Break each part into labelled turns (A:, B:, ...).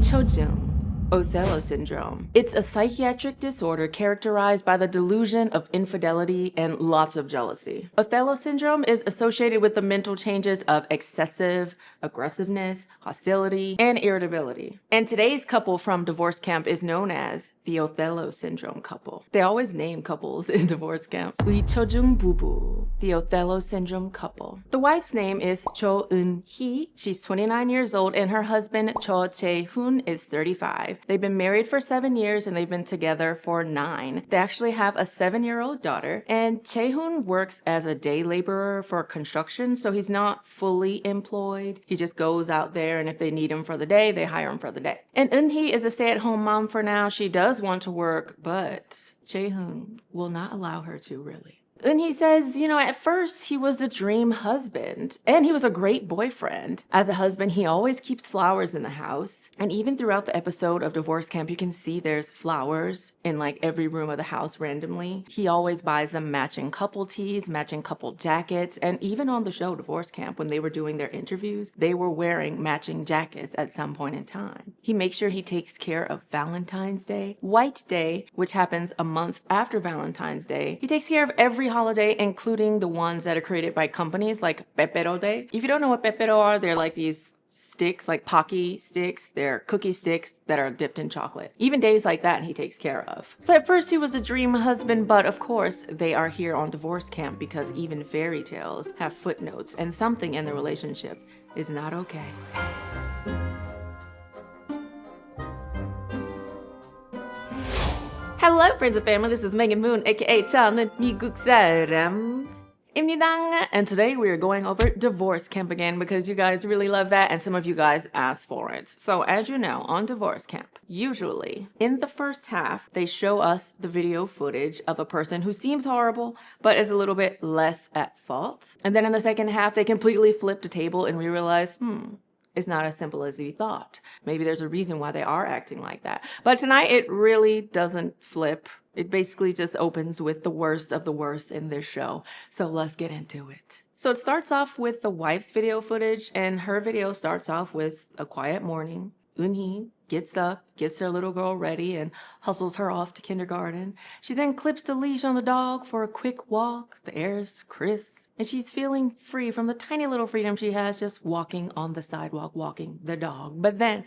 A: 의처증. Othello Syndrome. It's a psychiatric disorder characterized by the delusion of infidelity and lots of jealousy. Othello Syndrome is associated with the mental changes of excessive aggressiveness, hostility, and irritability. And today's couple from divorce camp is known as the Othello Syndrome couple. They always name couples in divorce camp. 의처증 부부, the Othello Syndrome couple. The wife's name is Cho Eun-hee. She's 29 years old, and her husband Cho Jae-hoon is 35. They've been married for 7 years, and they've been together for 9. They actually have a 7-year-old daughter, and Jae-hoon works as a day laborer for construction, so he's not fully employed. He just goes out there, and if they need him for the day, they hire him for the day. And Eun-hee is a stay-at-home mom for now. She does want to work, but Jae-hoon will not allow her to, really. And he says, at first he was a dream husband and he was a great boyfriend. As a husband, he always keeps flowers in the house. And even throughout the episode of Divorce Camp, you can see there's flowers in like every room of the house randomly. He always buys them matching couple tees, matching couple jackets. And even on the show Divorce Camp, when they were doing their interviews, they were wearing matching jackets at some point in time. He makes sure he takes care of Valentine's Day, White Day, which happens a month after Valentine's Day. He takes care of every holiday, including the ones that are created by companies like Pepero Day. If you don't know what Pepero are, they're like these sticks, like Pocky sticks. They're cookie sticks that are dipped in chocolate. Even days like that, he takes care of. So at first he was a dream husband, but of course they are here on Divorce Camp because even fairy tales have footnotes and something in the relationship is not okay. Hello friends and family, this is Megan Moon, aka 저는 미국 사람입니다. And today we are going over Divorce Camp again because you guys really love that and some of you guys asked for it. So as you know, on Divorce Camp, usually in the first half, they show us the video footage of a person who seems horrible but is a little bit less at fault. And then in the second half, they completely flip the table and we realize, it's not as simple as we thought. Maybe there's a reason why they are acting like that. But tonight, it really doesn't flip. It basically just opens with the worst of the worst in this show. So let's get into it. So it starts off with the wife's video footage, and her video starts off with a quiet morning. Eun-hee gets up, gets her little girl ready, and hustles her off to kindergarten. She then clips the leash on the dog for a quick walk. The air is crisp, and she's feeling free from the tiny little freedom she has just walking on the sidewalk, walking the dog. But then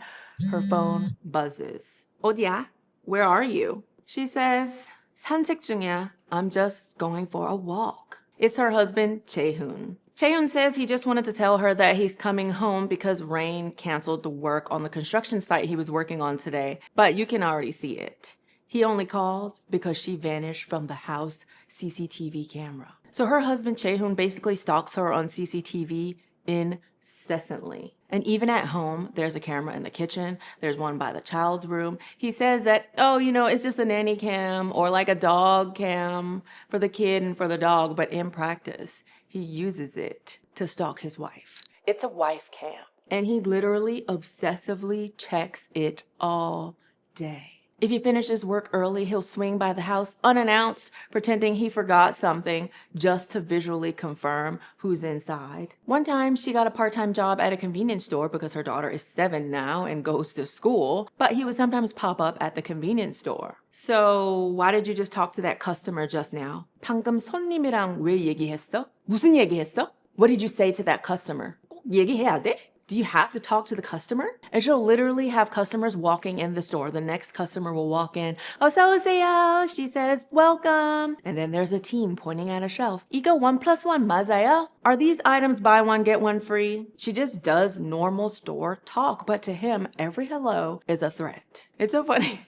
A: her phone buzzes. 어디야? Where are you? She says, 산책 중이야. I'm just going for a walk. It's her husband, Jae-hoon. Jae-hoon says he just wanted to tell her that he's coming home because rain canceled the work on the construction site he was working on today, but you can already see it. He only called because she vanished from the house CCTV camera. So her husband Jae-hoon basically stalks her on CCTV incessantly. And even at home, there's a camera in the kitchen. There's one by the child's room. He says that, it's just a nanny cam or like a dog cam for the kid and for the dog. But in practice, he uses it to stalk his wife. It's a wife cam. And he literally obsessively checks it all day. If he finishes work early, he'll swing by the house unannounced, pretending he forgot something just to visually confirm who's inside. One time, she got a part-time job at a convenience store because her daughter is 7 now and goes to school, but he would sometimes pop up at the convenience store. So, why did you just talk to that customer just now? 방금 손님이랑 왜 얘기했어? 무슨 얘기했어? What did you say to that customer? 꼭 얘기해야 돼? Do you have to talk to the customer? And she'll literally have customers walking in the store. The next customer will walk in. 어서 오세요. She says, welcome. And then there's a teen pointing at a shelf. 이거 1+1 맞아요? Are these items buy one, get one free? She just does normal store talk. But to him, every hello is a threat. It's so funny.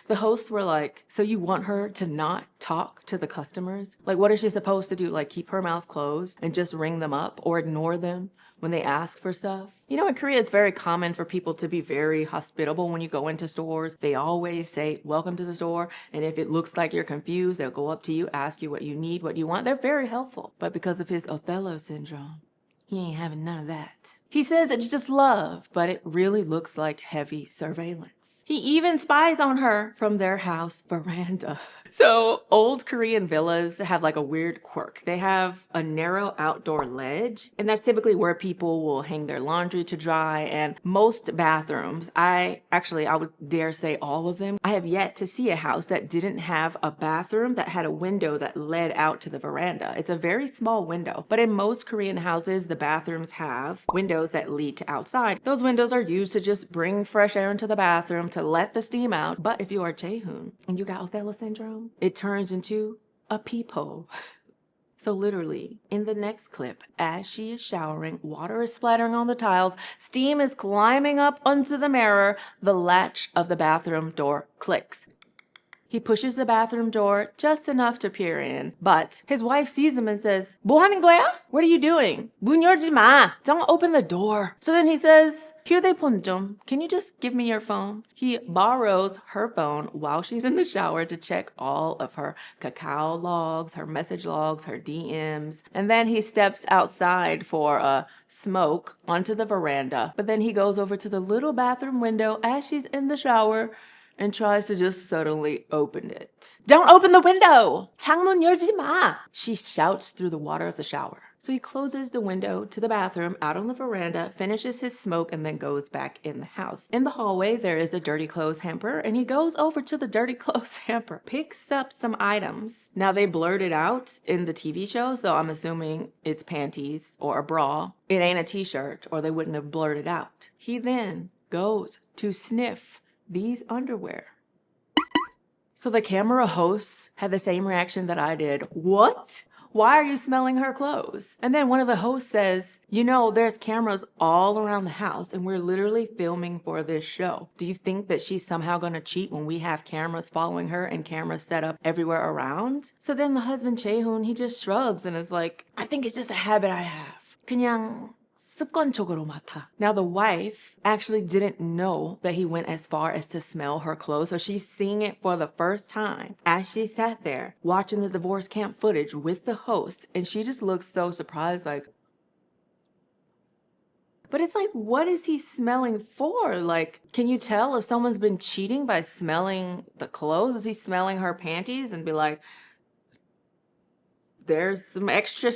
A: The hosts were like, so you want her to not talk to the customers? Like, what is she supposed to do? Like, keep her mouth closed and just ring them up or ignore them when they ask for stuff? In Korea, it's very common for people to be very hospitable when you go into stores. They always say, welcome to the store. And if it looks like you're confused, they'll go up to you, ask you what you need, what you want. They're very helpful. But because of his Othello syndrome, he ain't having none of that. He says it's just love, but it really looks like heavy surveillance. He even spies on her from their house veranda. So old Korean villas have like a weird quirk. They have a narrow outdoor ledge, and that's typically where people will hang their laundry to dry. And most bathrooms, I would dare say all of them, I have yet to see a house that didn't have a bathroom that had a window that led out to the veranda. It's a very small window, but in most Korean houses, the bathrooms have windows that lead to outside. Those windows are used to just bring fresh air into the bathroom to let the steam out. But if you are Jaehoon and you got Othello Syndrome, it turns into a peephole. So literally, in the next clip, as she is showering, water is splattering on the tiles, steam is climbing up onto the mirror, the latch of the bathroom door clicks. He pushes the bathroom door just enough to peer in, but his wife sees him and says, "뭐 하는 거야? What are you doing? 문 열지 마. Don't open the door." So then he says, "휴대폰 좀. Can you just give me your phone?" He borrows her phone while she's in the shower to check all of her cacao logs, her message logs, her DMs. And then he steps outside for a smoke onto the veranda. But then he goes over to the little bathroom window as she's in the shower and tries to just suddenly open it. "Don't open the window! 창문 열지 마!" She shouts through the water of the shower. So he closes the window to the bathroom out on the veranda, finishes his smoke, and then goes back in the house. In the hallway, there is the dirty clothes hamper, and he goes over to the dirty clothes hamper, picks up some items. Now, they blurred it out in the TV show, so I'm assuming it's panties or a bra. It ain't a t-shirt, or they wouldn't have blurred it out. He then goes to sniff these underwear. So the camera hosts had the same reaction that I did. "What? Why are you smelling her clothes?" And then one of the hosts says, "You know, there's cameras all around the house and we're literally filming for this show. Do you think that she's somehow going to cheat when we have cameras following her and cameras set up everywhere around?" So then the husband Chaehoon, he just shrugs and is like, "I think it's just a habit I have. 그냥 습관적으로 맡아." Now the wife actually didn't know that he went as far as to smell her clothes, so she's seeing it for the first time as she sat there watching the divorce camp footage with the host, and she just looks so surprised, like, but it's like, what is he smelling for? Like, can you tell if someone's been cheating by smelling the clothes? Is he smelling her panties and be like, "There's some extra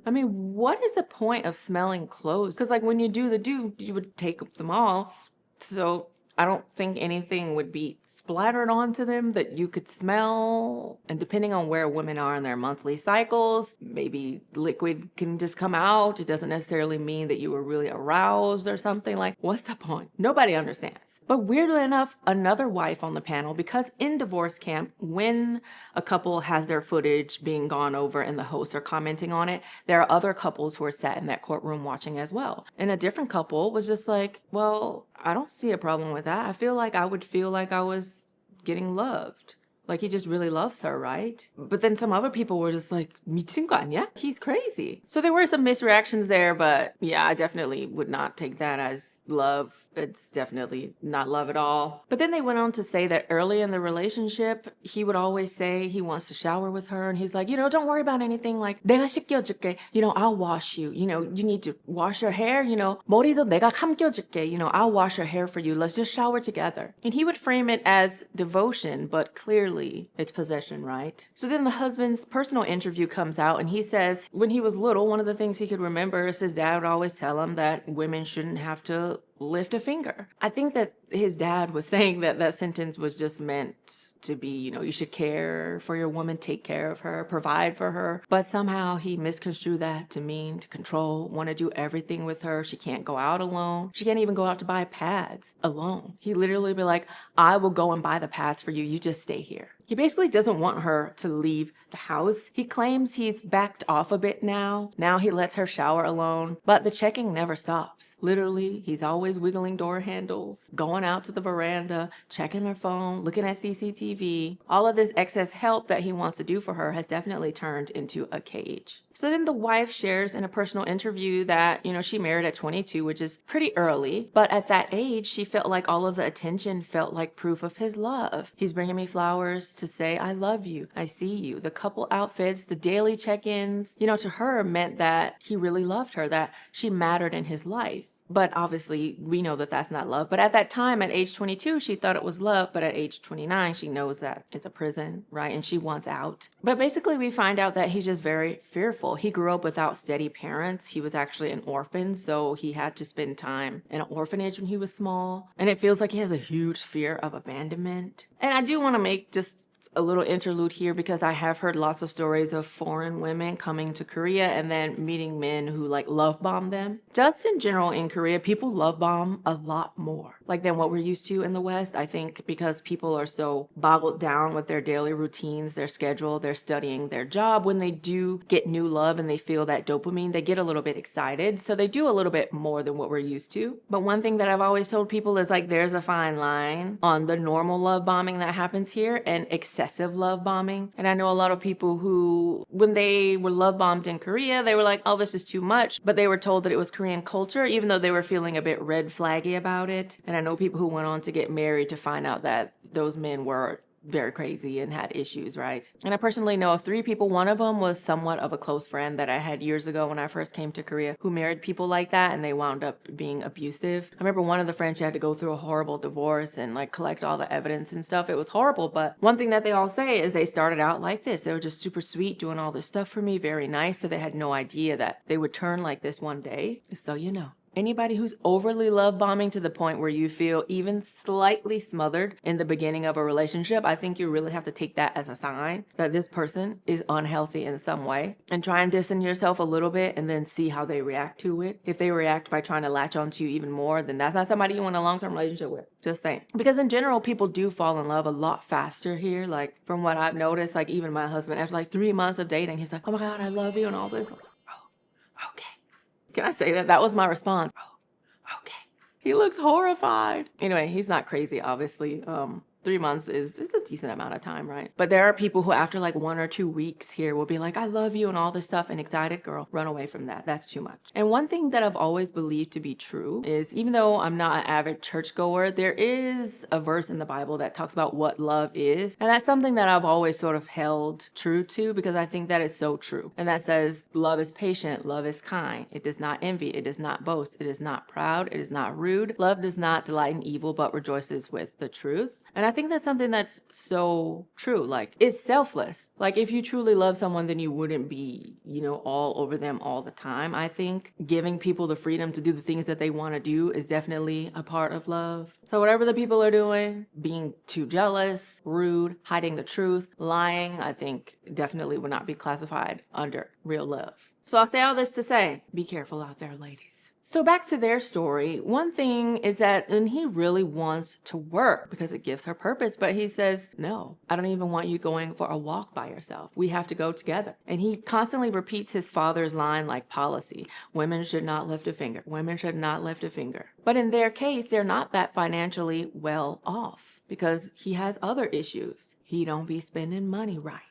A: I mean, what is the point of smelling clothes?" Because, like, when you do you would take them off. So I don't think anything would be splattered onto them that you could smell. And depending on where women are in their monthly cycles, maybe liquid can just come out. It doesn't necessarily mean that you were really aroused or something. Like, what's the point? Nobody understands. But weirdly enough, another wife on the panel, because in divorce camp, when a couple has their footage being gone over and the hosts are commenting on it, there are other couples who are sat in that courtroom watching as well. And a different couple was just like, "Well, I don't see a problem with that. I feel like I would feel like I was getting loved. Like, he just really loves her, right?" But then some other people were just like, "미친 거 아니야? He's crazy." So there were some misreactions there, but yeah, I definitely would not take that as love. It's definitely not love at all. But then they went on to say that early in the relationship, he would always say he wants to shower with her. And he's like, "Don't worry about anything. Like, 내가 씻겨줄게. I'll wash you. You need to wash your hair. 머리도 내가 감겨줄게. I'll wash your hair for you. Let's just shower together." And he would frame it as devotion, but clearly it's possession, right? So then the husband's personal interview comes out and he says when he was little, one of the things he could remember is his dad would always tell him that women shouldn't have to lift a finger. I think that his dad was saying that that sentence was just meant to be, you should care for your woman, take care of her, provide for her. But somehow he misconstrued that to mean to control, want to do everything with her. She can't go out alone. She can't even go out to buy pads alone. He literally be like, "I will go and buy the pads for you. You just stay here." He basically doesn't want her to leave the house. He claims he's backed off a bit now. Now he lets her shower alone, but the checking never stops. Literally, he's always wiggling door handles, going out to the veranda, checking her phone, looking at CCTV. All of this excess help that he wants to do for her has definitely turned into a cage. So then the wife shares in a personal interview that, she married at 22, which is pretty early. But at that age, she felt like all of the attention felt like proof of his love. He's bringing me flowers to say, "I love you. I see you." The couple outfits, the daily check-ins, to her meant that he really loved her, that she mattered in his life. But obviously, we know that that's not love. But at that time, at age 22, she thought it was love. But at age 29, she knows that it's a prison, right? And she wants out. But basically, we find out that he's just very fearful. He grew up without steady parents. He was actually an orphan, so he had to spend time in an orphanage when he was small. And it feels like he has a huge fear of abandonment. And I do want to make just a little interlude here because I have heard lots of stories of foreign women coming to Korea and then meeting men who like love bomb them. Just in general in Korea, people love bomb a lot more like than what we're used to in the West. I think because people are so boggled down with their daily routines, their schedule, their studying, their job. When they do get new love and they feel that dopamine, they get a little bit excited. So they do a little bit more than what we're used to. But one thing that I've always told people is like there's a fine line on the normal love bombing that happens here and excessive love bombing. And I know a lot of people who, when they were love bombed in Korea, they were like, oh, this is too much. But they were told that it was Korean culture, even though they were feeling a bit red flaggy about it. And I know people who went on to get married to find out that those men were very crazy and had issues, right? And I personally know of 3 people. One of them was somewhat of a close friend that I had years ago when I first came to Korea who married people like that and they wound up being abusive. I remember one of the friends, she had to go through a horrible divorce and like collect all the evidence and stuff. It was horrible, but one thing that they all say is they started out like this. They were just super sweet, doing all this stuff for me, very nice. So they had no idea that they would turn like this one day. So you know. Anybody who's overly love bombing to the point where you feel even slightly smothered in the beginning of a relationship, I think you really have to take that as a sign that this person is unhealthy in some way and try and distance yourself a little bit and then see how they react to it. If they react by trying to latch onto you even more, then that's not somebody you want a long-term relationship with. Just saying. Because in general, people do fall in love a lot faster here. Like from what I've noticed, like even my husband, after like 3 months of dating, he's like, oh my God, I love you and all this. I was like, oh, okay. Can I say that? That was my response. Oh, okay. He looks horrified. Anyway, he's not crazy, obviously. 3 months is a decent amount of time, right? But there are people who after like 1 or 2 weeks here will be like, I love you and all this stuff, and excited, girl, run away from that. That's too much. And one thing that I've always believed to be true is even though I'm not an avid churchgoer, there is a verse in the Bible that talks about what love is. And that's something that I've always sort of held true to because I think that is so true. And that says, love is patient, love is kind. It does not envy, it does not boast, it is not proud, it is not rude. Love does not delight in evil, but rejoices with the truth. And I think that's something that's so true. Like, it's selfless. Like, if you truly love someone, then you wouldn't be, all over them all the time. I think giving people the freedom to do the things that they want to do is definitely a part of love. So whatever the people are doing, being too jealous, rude, hiding the truth, lying, I think definitely would not be classified under real love. So I'll say all this to say, be careful out there, ladies. So back to their story, one thing is that, and he really wants to work because it gives her purpose, but he says, no, I don't even want you going for a walk by yourself. We have to go together. And he constantly repeats his father's line like policy. Women should not lift a finger. Women should not lift a finger. But in their case, they're not that financially well off because he has other issues. He don't be spending money right.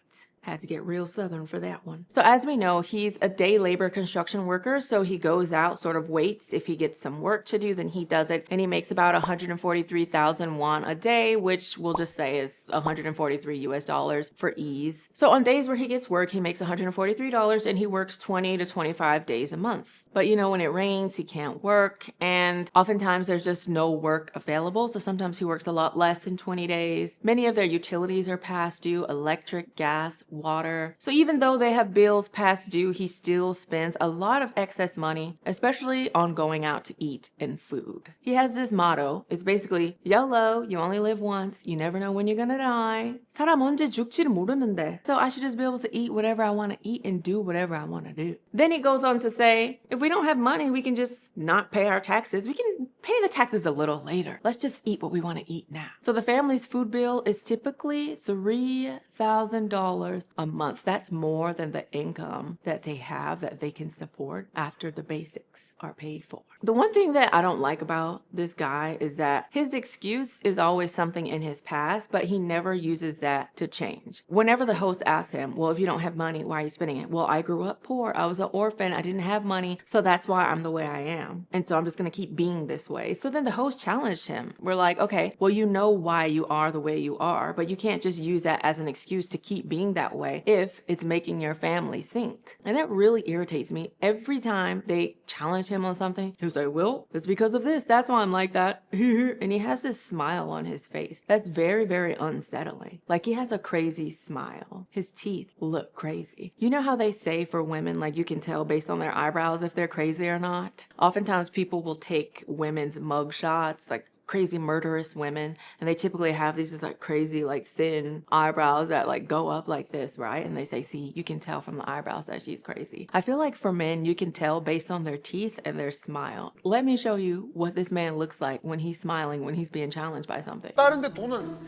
A: Had to get real Southern for that one. So as we know, he's a day labor construction worker. So he goes out, sort of waits. If he gets some work to do, then he does it. And he makes about 143,000 won a day, which we'll just say is 143 US dollars for ease. So on days where he gets work, he makes $143 and he works 20 to 25 days a month. But when it rains, he can't work. And oftentimes there's just no work available. So sometimes he works a lot less than 20 days. Many of their utilities are past due, electric, gas, water. So even though they have bills past due, he still spends a lot of excess money, especially on going out to eat and food. He has this motto. It's basically, YOLO, you only live once. You never know when you're gonna die. 사람 언제 죽지를 모르는데. So I should just be able to eat whatever I want to eat and do whatever I want to do. Then he goes on to say, if we don't have money, we can just not pay our taxes. We can pay the taxes a little later. Let's just eat what we want to eat now. So the family's food bill is typically $3,000 a month. That's more than the income that they have that they can support after the basics are paid for. The one thing that I don't like about this guy is that his excuse is always something in his past, but he never uses that to change. Whenever the host asks him, well, if you don't have money, why are you spending it? Well, I grew up poor. I was an orphan. I didn't have money. So that's why I'm the way I am. And so I'm just going to keep being this way. So then the host challenged him. We're like, okay, well, you know why you are the way you are, but you can't just use that as an excuse to keep being that way if it's making your family sink. And that really irritates me. Every time they challenge him on something, he was He's like, well, it's because of this. That's why I'm like that. And he has this smile on his face that's very, very unsettling. Like he has a crazy smile. His teeth look crazy. You know how they say for women, like you can tell based on their eyebrows if they're crazy or not? Oftentimes people will take women's mug shots, like crazy murderous women, and they typically have these like crazy like thin eyebrows that like go up like this, right? And they say, see, you can tell from the eyebrows that she's crazy. I feel like for men you can tell based on their teeth and their smile. Let me show you what this man looks like when he's smiling, when he's being challenged by something.
B: 다른데 돈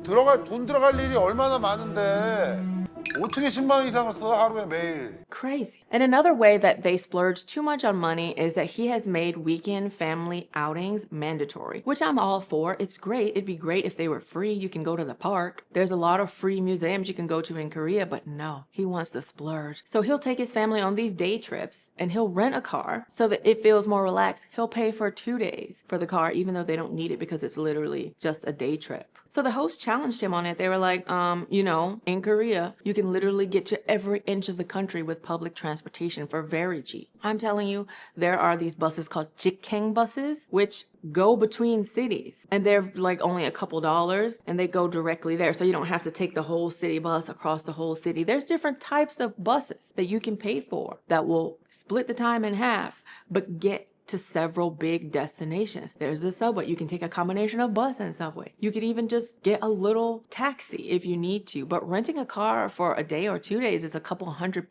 B: 들어갈 일이 얼마나 많은데 어떻게 10만 원 이상을 써 하루에 매일.
A: Crazy. And another way that they splurge too much on money is that he has made weekend family outings mandatory, which I'm all for. It's great. It'd be great if they were free. You can go to the park. There's a lot of free museums you can go to in Korea, but no, he wants to splurge. So he'll take his family on these day trips and he'll rent a car so that it feels more relaxed. He'll pay for 2 days for the car, even though they don't need it because it's literally just a day trip. So the host challenged him on it. They were like, you know, in Korea, you can literally get to every inch of the country with public transportation for very cheap. I'm telling you, there are these buses called 직행 buses, which go between cities. And they're like only a couple dollars and they go directly there. So you don't have to take the whole city bus across the whole city. There's different types of buses that you can pay for that will split the time in half, but get to several big destinations. There's the subway. You can take a combination of bus and subway. You could even just get a little taxi if you need to, but renting a car for a day or 2 days is a couple $100.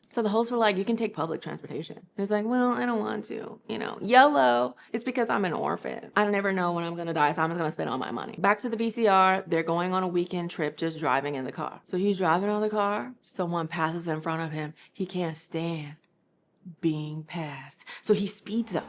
A: So the hosts were like, you can take public transportation. And it's like, well, I don't want to, you know, YOLO. It's because I'm an orphan. I never know when I'm going to die, so I'm just going to spend all my money. Back to the VCR, they're going on a weekend trip, just driving in the car. So he's driving on the car. Someone passes in front of him. He can't stand being passed. So he speeds up,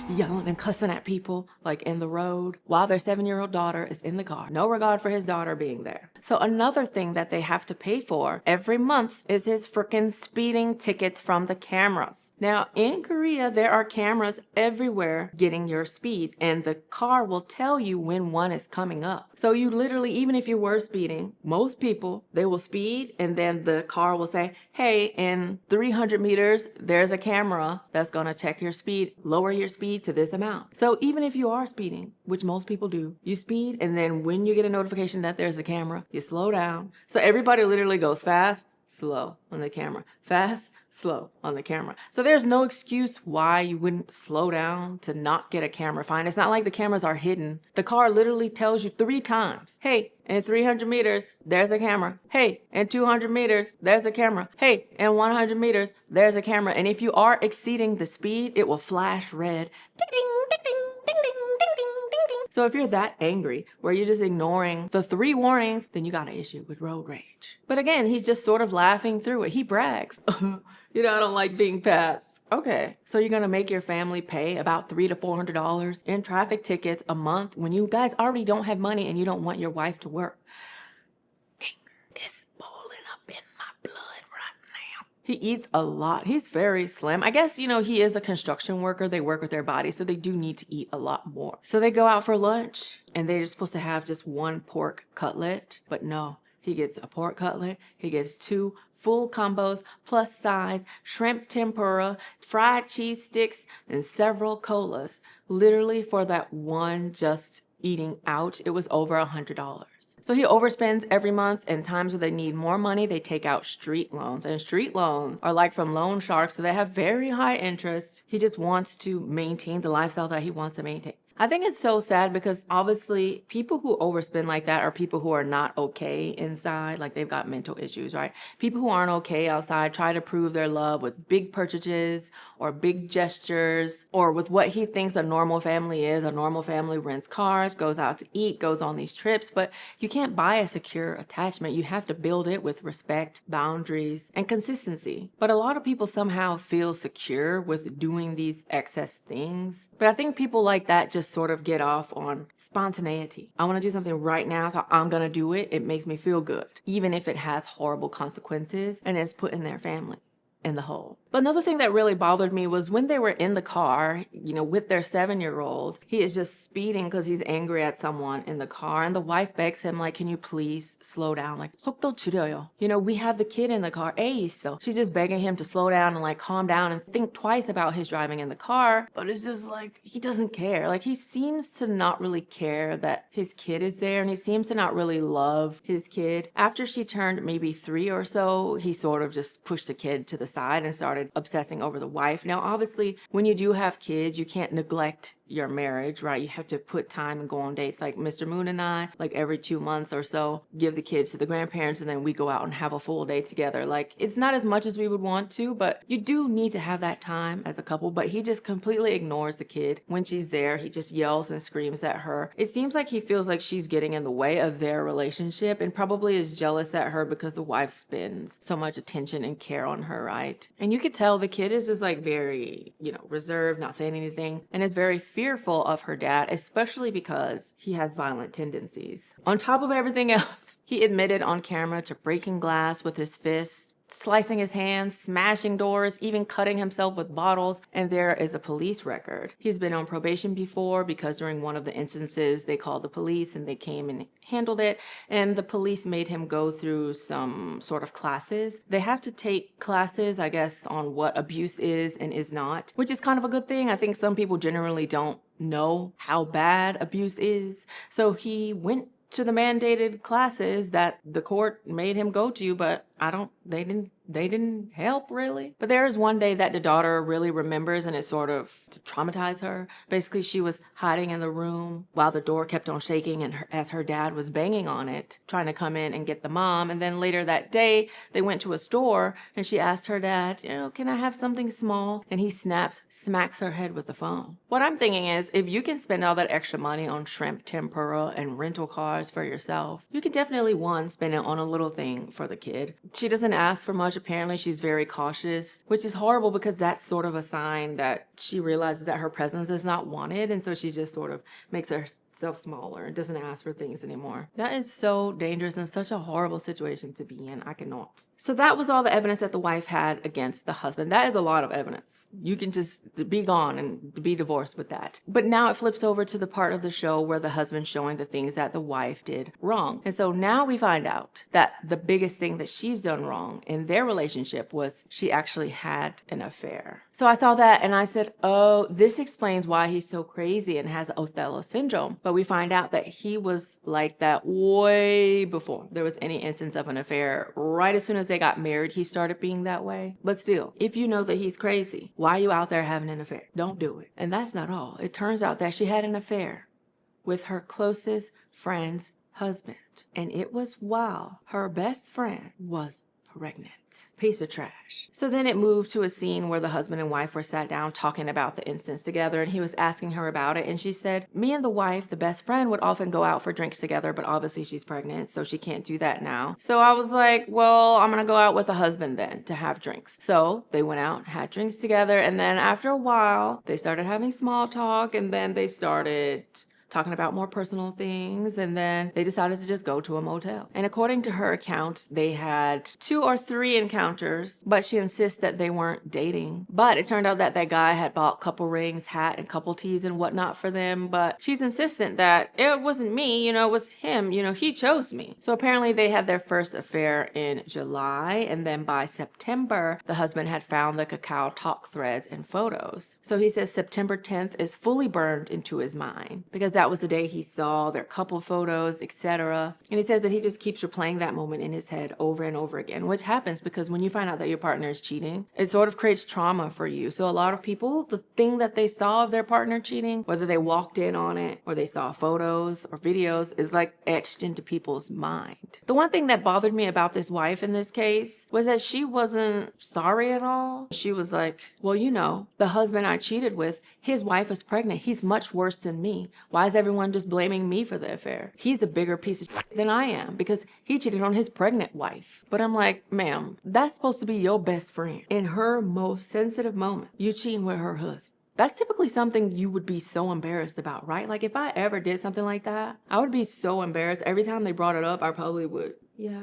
A: yelling and cussing at people like in the road while their 7-year-old daughter is in the car. No regard for his daughter being there. So another thing that they have to pay for every month is his freaking speeding tickets from the cameras. Now in Korea, there are cameras everywhere getting your speed, and the car will tell you when one is coming up. So you literally, even if you were speeding, most people, they will speed and then the car will say, hey, in 300 meters, there's a camera that's gonna check your speed, lower your speed to this amount. So even if you are speeding, which most people do, you speed, and then when you get a notification that there's a camera, you slow down. So everybody literally goes fast, slow on the camera, fast, slow on the camera. So there's no excuse why you wouldn't slow down to not get a camera fine. It's not like the cameras are hidden. The car literally tells you 3 times, hey, in 300 meters, there's a camera. Hey, in 200 meters, there's a camera. Hey, in 100 meters, there's a camera. And if you are exceeding the speed, it will flash red. Ding, ding, ding, ding, ding, ding, ding, ding, ding, ding. So if you're that angry, where you're just ignoring the 3 warnings, then you got an issue with road rage. But again, he's just sort of laughing through it. He brags. You know, I don't like being passed. Okay, so you're gonna make your family pay about $300 to $400 in traffic tickets a month when you guys already don't have money and you don't want your wife to work. It's boiling up in my blood right now. He eats a lot. He's very slim. I guess, you know, he is a construction worker. They work with their bodies, so they do need to eat a lot more. So they go out for lunch and they're supposed to have just 1 pork cutlet, but no, he gets a pork cutlet, he gets 2 full combos, plus sides, shrimp tempura, fried cheese sticks, and several colas. Literally for that one just eating out, it was over $100. So he overspends every month, and times where they need more money, they take out street loans. And street loans are like from loan sharks, so they have very high interest. He just wants to maintain the lifestyle that he wants to maintain. I think it's so sad because obviously people who overspend like that are people who are not okay inside, like they've got mental issues, right? People who aren't okay outside try to prove their love with big purchases or big gestures or with what he thinks a normal family is. A normal family rents cars, goes out to eat, goes on these trips, but you can't buy a secure attachment. You have to build it with respect, boundaries, and consistency. But a lot of people somehow feel secure with doing these excess things. But I think people like that just sort of get off on spontaneity. I want to do something right now, so I'm going to do it. It makes me feel good, even if it has horrible consequences and is putting their family in the hole. But another thing that really bothered me was when they were in the car, with their 7-year-old, he is just speeding because he's angry at someone in the car. And the wife begs him, like, can you please slow down? Like, 속도 줄여요. We have the kid in the car. 애 있어. She's just begging him to slow down and like calm down and think twice about his driving in the car. But it's just like, he doesn't care. Like, he seems to not really care that his kid is there. And he seems to not really love his kid. After she turned maybe 3 or so, he sort of just pushed the kid to the side and started obsessing over the wife. Now, obviously, when you do have kids, you can't neglect your marriage, right? You have to put time and go on dates. Like Mr. Moon and I, like every 2 months or so, give the kids to the grandparents and then we go out and have a full day together. Like, it's not as much as we would want to, but you do need to have that time as a couple. But he just completely ignores the kid when she's there. He just yells and screams at her. It seems like he feels like she's getting in the way of their relationship and probably is jealous at her because the wife spends so much attention and care on her, right? And you could tell the kid is just like very, reserved, not saying anything, and is very fearful of her dad, especially because he has violent tendencies. On top of everything else, he admitted on camera to breaking glass with his fists, slicing his hands, smashing doors, even cutting himself with bottles, and there is a police record. He's been on probation before because during one of the instances they called the police and they came and handled it, and the police made him go through some sort of classes. They have to take classes, I guess, on what abuse is and is not, which is kind of a good thing. I think some people generally don't know how bad abuse is. So he went to the mandated classes that the court made him go to, but they didn't help really. But there is one day that the daughter really remembers, and it sort of traumatized her. Basically, she was hiding in the room while the door kept on shaking, and as her dad was banging on it, trying to come in and get the mom. And then later that day, they went to a store, and she asked her dad, can I have something small? And he smacks her head with the phone. What I'm thinking is, if you can spend all that extra money on shrimp tempura and rental cars for yourself, you can definitely, spend it on a little thing for the kid. She doesn't ask for much. Apparently, she's very cautious, which is horrible because that's sort of a sign that she realizes that her presence is not wanted. And so she just sort of makes herself smaller and doesn't ask for things anymore. That is so dangerous and such a horrible situation to be in. I cannot. So that was all the evidence that the wife had against the husband. That is a lot of evidence. You can just be gone and be divorced with that. But now it flips over to the part of the show where the husband's showing the things that the wife did wrong. And so now we find out that the biggest thing that she's done wrong in their relationship was she actually had an affair. So I saw that and I said, oh, this explains why he's so crazy and has Othello Syndrome. But we find out that he was like that way before there was any instance of an affair. Right as soon as they got married, he started being that way. But still, if you know that he's crazy, why are you out there having an affair? Don't do it. And that's not all. It turns out that she had an affair with her closest friend's husband. And it was while her best friend was pregnant. Piece of trash. So then it moved to a scene where the husband and wife were sat down talking about the instance together, and he was asking her about it, and she said, me and the wife, the best friend, would often go out for drinks together, but obviously she's pregnant, so she can't do that now. So I was like, well, I'm gonna go out with the husband then to have drinks. So they went out, had drinks together, and then after a while, they started having small talk, and then they started talking about more personal things, and then they decided to just go to a motel. And according to her account, they had 2 or 3 encounters, but she insists that they weren't dating. But it turned out that that guy had bought couple rings, hat, and couple teas and whatnot for them, but she's insistent that it wasn't me, it was him, he chose me. So apparently they had their first affair in July, and then by September, the husband had found the cacao talk threads and photos. So he says September 10th is fully burned into his mind, because that was the day he saw their couple photos, etc. And he says that he just keeps replaying that moment in his head over and over again, which happens because when you find out that your partner is cheating, it sort of creates trauma for you. So a lot of people, the thing that they saw of their partner cheating, whether they walked in on it or they saw photos or videos, is like etched into people's mind. The one thing that bothered me about this wife in this case was that she wasn't sorry at all. She was like, well, the husband I cheated with, his wife is pregnant. He's much worse than me. Why is everyone just blaming me for the affair? He's a bigger piece of shit than I am because he cheated on his pregnant wife. But I'm like, ma'am, that's supposed to be your best friend. In her most sensitive moment, you cheating with her husband. That's typically something you would be so embarrassed about, right? Like if I ever did something like that, I would be so embarrassed. Every time they brought it up, I probably would. Yeah,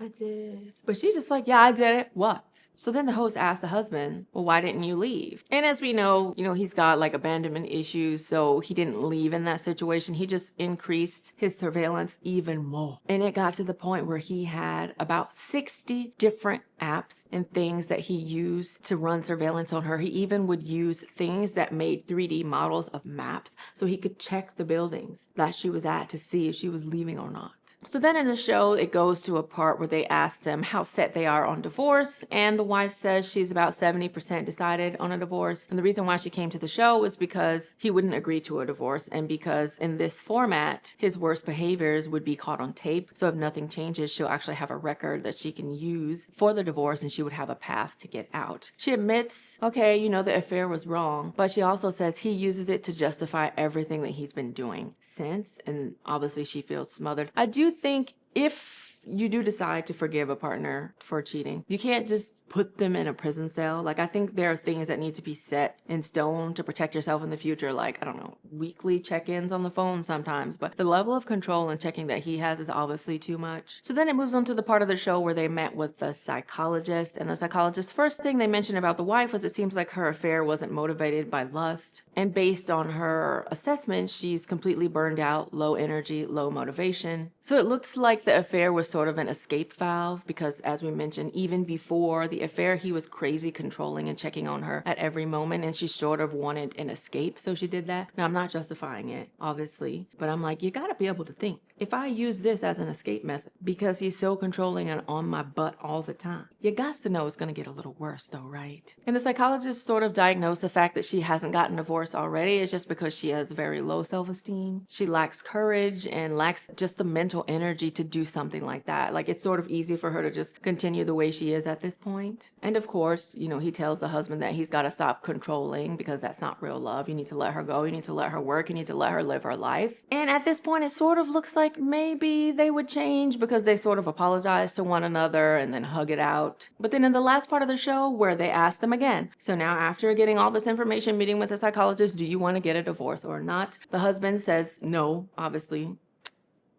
A: I did. But she's just like, yeah, I did it. What? So then the host asked the husband, well, why didn't you leave? And as we know, he's got like abandonment issues. So he didn't leave in that situation. He just increased his surveillance even more. And it got to the point where he had about 60 different apps and things that he used to run surveillance on her. He even would use things that made 3D models of maps so he could check the buildings that she was at to see if she was leaving or not. So then in the show, it goes to a part where they ask them how set they are on divorce, and the wife says she's about 70% decided on a divorce. And the reason why she came to the show was because he wouldn't agree to a divorce, and because in this format, his worst behaviors would be caught on tape. So if nothing changes, she'll actually have a record that she can use for the divorce, and she would have a path to get out. She admits, okay, the affair was wrong, but she also says he uses it to justify everything that he's been doing since, and obviously she feels smothered. I do think if you do decide to forgive a partner for cheating, you can't just put them in a prison cell. Like, I think there are things that need to be set in stone to protect yourself in the future. Like, I don't know, weekly check-ins on the phone sometimes. But the level of control and checking that he has is obviously too much. So then it moves on to the part of the show where they met with the psychologist. And the psychologist's first thing they mentioned about the wife was it seems like her affair wasn't motivated by lust. And based on her assessment, she's completely burned out, low energy, low motivation. So it looks like the affair was sort of an escape valve because, as we mentioned, even before the affair, he was crazy controlling and checking on her at every moment, and she sort of wanted an escape, so she did that. Now, I'm not justifying it, obviously, but I'm like, you gotta be able to think. If I use this as an escape method because he's so controlling and on my butt all the time, you got to know it's gonna get a little worse though, right? And the psychologist sort of diagnosed the fact that she hasn't gotten divorced already is just because she has very low self-esteem. She lacks courage and lacks just the mental energy to do something like that. Like, it's sort of easy for her to just continue the way she is at this point. And of course, he tells the husband that he's got to stop controlling because that's not real love. You need to let her go. You need to let her work. You need to let her live her life. And at this point, it sort of looks like maybe they would change because they sort of apologize to one another and then hug it out. But then in the last part of the show where they ask them again, so now after getting all this information, meeting with the psychologist, do you want to get a divorce or not? The husband says no, obviously.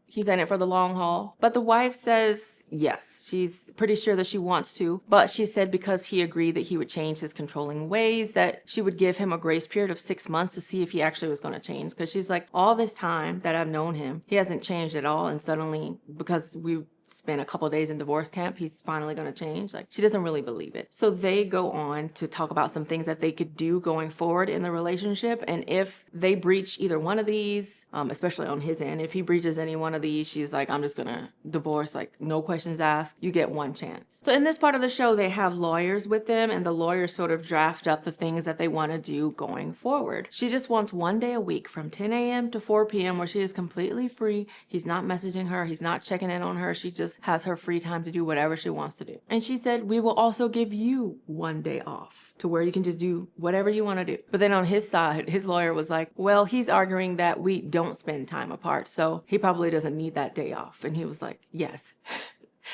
A: He's in it for the long haul. But the wife says yes, she's pretty sure that she wants to. But she said because he agreed that he would change his controlling ways, that she would give him a grace period of 6 months to see if he actually was going to change. Because she's like, all this time that I've known him, he hasn't changed at all. And suddenly, because we spent a couple of days in divorce camp, he's finally going to change. Like, she doesn't really believe it. So they go on to talk about some things that they could do going forward in the relationship. And if they breach either one of these, especially on his end, if he breaches any one of these, she's like, I'm just going to divorce, like, no questions asked. You get one chance. So in this part of the show, they have lawyers with them, and the lawyers sort of draft up the things that they want to do going forward. She just wants 1 day a week from 10 a.m. to 4 p.m. where she is completely free. He's not messaging her. He's not checking in on her. She just has her free time to do whatever she wants to do. And she said, we will also give you 1 day off to where you can just do whatever you want to do. But then on his side, his lawyer was like, well, he's arguing that we don't spend time apart, so he probably doesn't need that day off. And he was like, yes.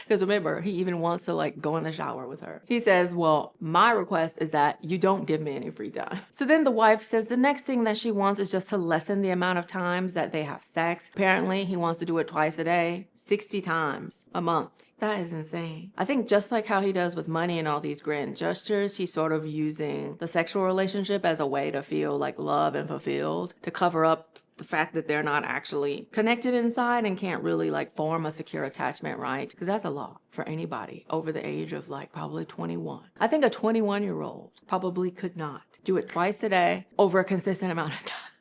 A: Because remember, he even wants to like go in the shower with her. He says, well, my request is that you don't give me any free time. So then the wife says the next thing that she wants is just to lessen the amount of times that they have sex. Apparently, he wants to do it twice a day, 60 times a month. That is insane. I think just like how he does with money and all these grand gestures, he's sort of using the sexual relationship as a way to feel like love and fulfilled, to cover up the fact that they're not actually connected inside and can't really like form a secure attachment, right? Because that's a lot for anybody over the age of like probably 21. I think a 21-year-old probably could not do it twice a day over a consistent amount of time.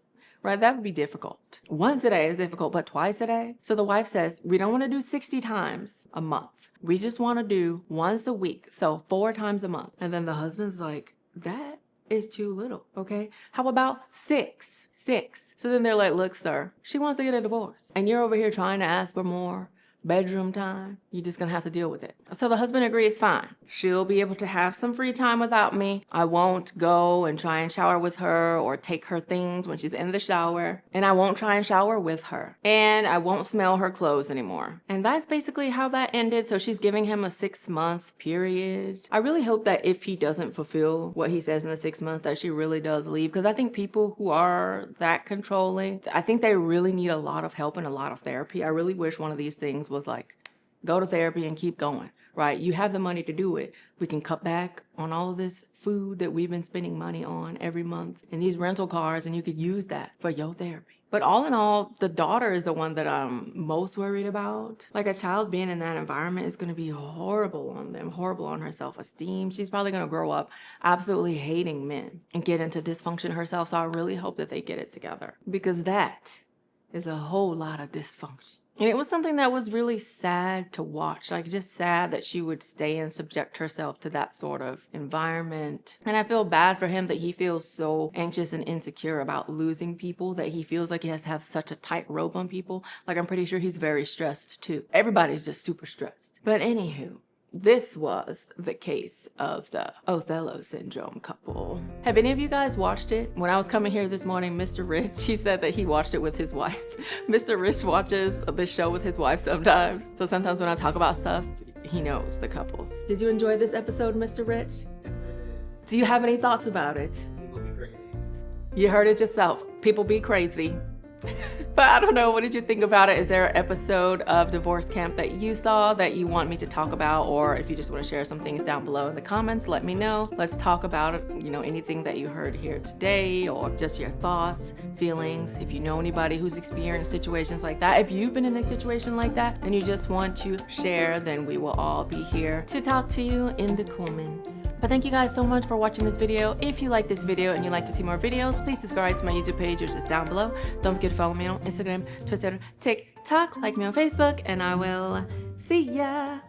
A: Right? That would be difficult. Once a day is difficult, but twice a day? So the wife says, we don't want to do 60 times a month. We just want to do once a week. So 4 times a month. And then the husband's like, that is too little. Okay. How about 6? 6. So then they're like, look, sir, she wants to get a divorce. And you're over here trying to ask for more bedroom time. You're just gonna have to deal with it. So the husband agrees, fine. She'll be able to have some free time without me. I won't go and try and shower with her or take her things when she's in the shower. And I won't try and shower with her. And I won't smell her clothes anymore. And that's basically how that ended. So she's giving him a 6-month period. I really hope that if he doesn't fulfill what he says in the 6 months, that she really does leave. Because I think people who are that controlling, I think they really need a lot of help and a lot of therapy. I really wish one of these things was like Go to therapy and keep going, right? You have the money to do it. We can cut back on all of this food that we've been spending money on every month and these rental cars, and you could use that for your therapy. But all in all, the daughter is the one that I'm most worried about. Like, a child being in that environment is going to be horrible on them, horrible on her self-esteem. She's probably going to grow up absolutely hating men and get into dysfunction herself. So I really hope that they get it together, because that is a whole lot of dysfunction. And it was something that was really sad to watch, like just sad that she would stay and subject herself to that sort of environment. And I feel bad for him that he feels so anxious and insecure about losing people, that he feels like he has to have such a tight rope on people. Like, I'm pretty sure he's very stressed too. Everybody's just super stressed. But anywho, this was the case of the Othello Syndrome couple. Have any of you guys watched it? When I was coming here this morning, Mr. Rich, he said that he watched it with his wife. Mr. Rich watches the show with his wife sometimes. So sometimes when I talk about stuff, he knows the couples. Did you enjoy this episode, Mr. Rich?
C: Yes, I
A: Do you have any thoughts about it?
C: did. People be crazy.
A: You heard it yourself. People be crazy. But I don't know, what did you think about it? Is there an episode of Divorce Camp that you saw that you want me to talk about? Or if you just want to share some things down below in the comments, let me know. Let's talk about it, anything that you heard here today, or just your thoughts, feelings. If you know anybody who's experienced situations like that, if you've been in a situation like that and you just want to share, then we will all be here to talk to you in the comments. But thank you guys so much for watching this video. If you like this video and you'd like to see more videos, please subscribe to my YouTube page, which is down below. Don't forget to follow me on Instagram, Twitter, TikTok, like me on Facebook, and I will see ya.